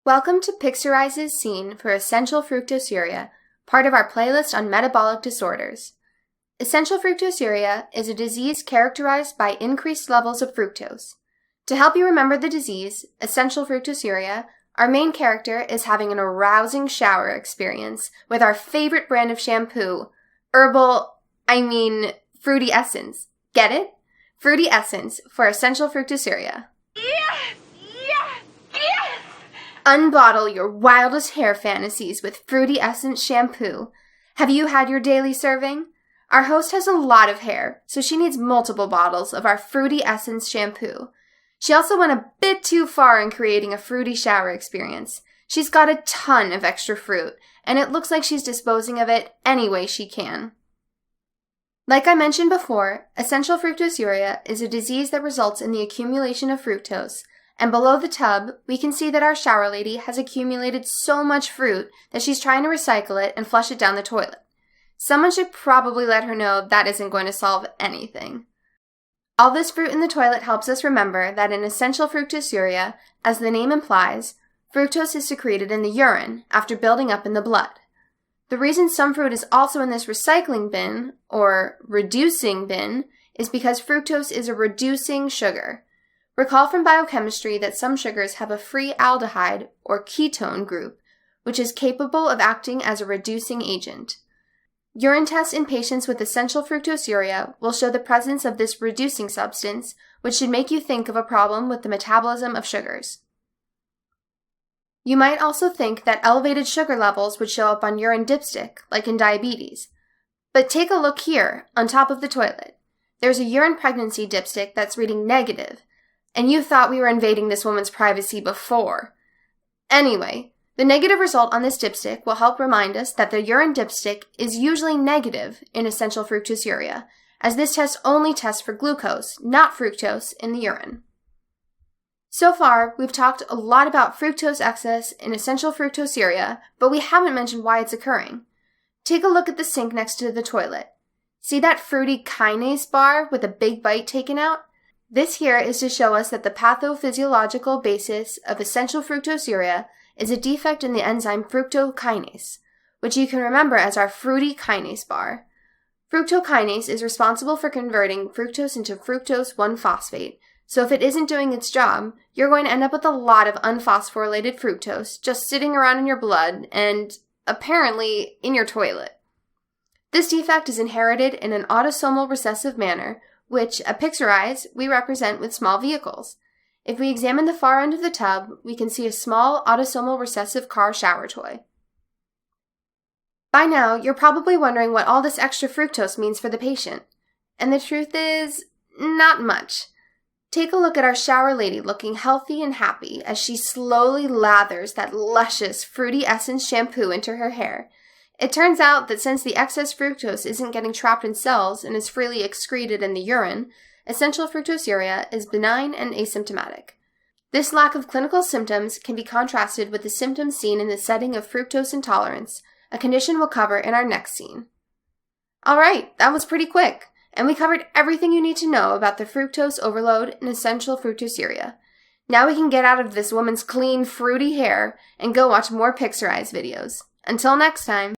Welcome to Pixarize's scene for essential fructosuria, part of our playlist on metabolic disorders. Essential fructosuria is a disease characterized by increased levels of fructose. To help you remember the disease, essential fructosuria, our main character is having an arousing shower experience with our favorite brand of shampoo, Fruity Essence. Get it? Fruity Essence for essential fructosuria. Yes! Yes! Yes! Unbottle your wildest hair fantasies with Fruity Essence shampoo. Have you had your daily serving? Our host has a lot of hair, so she needs multiple bottles of our Fruity Essence shampoo. She also went a bit too far in creating a fruity shower experience. She's got a ton of extra fruit, and it looks like she's disposing of it any way she can. Like I mentioned before, essential fructosuria is a disease that results in the accumulation of fructose, and below the tub, we can see that our shower lady has accumulated so much fruit that she's trying to recycle it and flush it down the toilet. Someone should probably let her know that isn't going to solve anything. All this fruit in the toilet helps us remember that in essential fructosuria, as the name implies, fructose is secreted in the urine after building up in the blood. The reason some fruit is also in this recycling bin, or reducing bin, is because fructose is a reducing sugar. Recall from biochemistry that some sugars have a free aldehyde, or ketone group, which is capable of acting as a reducing agent. Urine tests in patients with essential fructosuria will show the presence of this reducing substance, which should make you think of a problem with the metabolism of sugars. You might also think that elevated sugar levels would show up on urine dipstick, like in diabetes. But take a look here, on top of the toilet. There's a urine pregnancy dipstick that's reading negative, and you thought we were invading this woman's privacy before. Anyway, the negative result on this dipstick will help remind us that the urine dipstick is usually negative in essential fructosuria, as this test only tests for glucose, not fructose, in the urine. So far, we've talked a lot about fructose excess in essential fructosuria, but we haven't mentioned why it's occurring. Take a look at the sink next to the toilet. See that fruity kinase bar with a big bite taken out? This here is to show us that the pathophysiological basis of essential fructosuria is a defect in the enzyme fructokinase, which you can remember as our fruity kinase bar. Fructokinase is responsible for converting fructose into fructose 1-phosphate, so if it isn't doing its job, you're going to end up with a lot of unphosphorylated fructose just sitting around in your blood and, apparently, in your toilet. This defect is inherited in an autosomal recessive manner, which, at Pixarize, we represent with small vehicles. If we examine the far end of the tub, we can see a small autosomal recessive car shower toy. By now, you're probably wondering what all this extra fructose means for the patient. And the truth is, not much. Take a look at our shower lady looking healthy and happy as she slowly lathers that luscious Fruity Essence shampoo into her hair. It turns out that since the excess fructose isn't getting trapped in cells and is freely excreted in the urine, essential fructosuria is benign and asymptomatic. This lack of clinical symptoms can be contrasted with the symptoms seen in the setting of fructose intolerance, a condition we'll cover in our next scene. Alright, that was pretty quick, and we covered everything you need to know about the fructose overload in essential fructosuria. Now we can get out of this woman's clean, fruity hair and go watch more Pixarize videos. Until next time.